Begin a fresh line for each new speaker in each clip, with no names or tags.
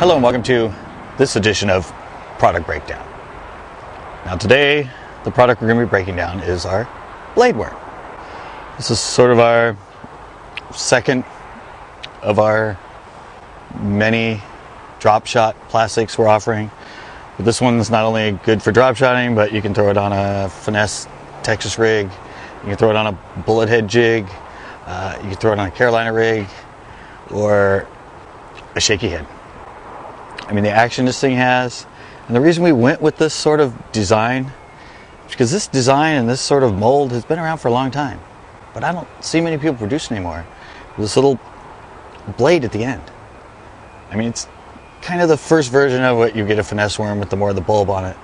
Hello and welcome to this edition of Product Breakdown. Now today, the product we're going to be breaking down is our blade worm. This is sort of our second of our many drop shot plastics we're offering. But this one's not only good for drop shotting, but you can throw it on a finesse Texas rig, you can throw it on a bullet head jig, you can throw it on a Carolina rig, or a shaky head. I mean, the action this thing has, and the reason we went with this sort of design is because this design and this sort of mold has been around for a long time, but I don't see many people produce anymore. This little blade at the end. I mean, it's kind of the first version of what you get a finesse worm with the more of the bulb on it.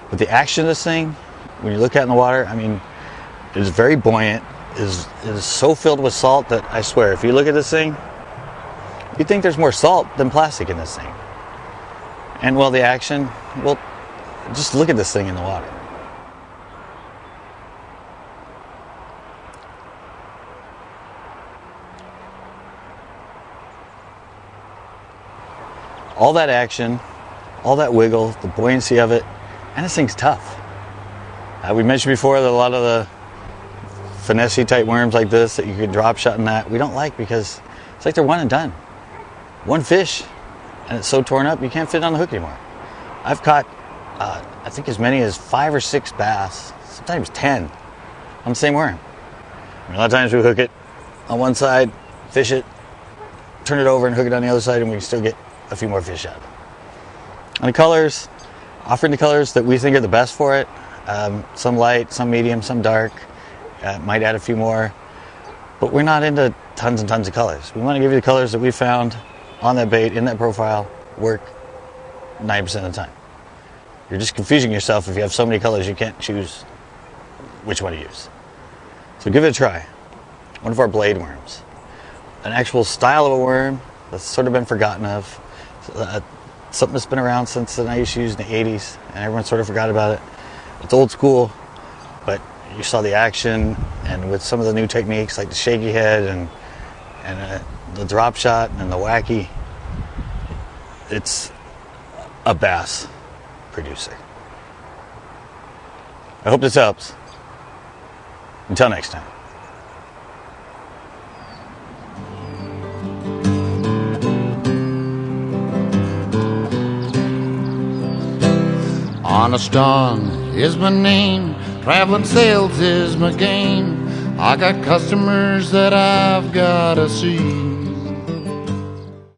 But the action of this thing, when you look at it in the water, I mean, it is very buoyant. It is so filled with salt that I swear, if you look at this thing, you'd think there's more salt than plastic in this thing. And well, the action, well, just look at this thing in the water. All that action, all that wiggle, the buoyancy of it, and this thing's tough. We mentioned before that a lot of the finesse type worms like this that you could drop shot in that, we don't like because it's like they're one and done. One fish, and it's so torn up you can't fit it on the hook anymore. I've caught, I think as many as 5 or 6 bass, sometimes 10, on the same worm. I mean, a lot of times we hook it on one side, fish it, turn it over and hook it on the other side, and we can still get a few more fish out of it. And the colors, offering the colors that we think are the best for it, some light, some medium, some dark, might add a few more, but we're not into tons and tons of colors. We want to give you the colors that we found on that bait, in that profile, work 90% of the time. You're just confusing yourself if you have so many colors you can't choose which one to use. So give it a try. One of our blade worms. An actual style of a worm that's sort of been forgotten of. Something that's been around since the nice used in the 80s, and everyone sort of forgot about it. It's old school, but you saw the action, and with some of the new techniques like the shaky head and the drop shot and the wacky, it's a bass producer. I hope this helps. Until next time.
Honest Don is my name, traveling sales is my game. I got customers that I've gotta see.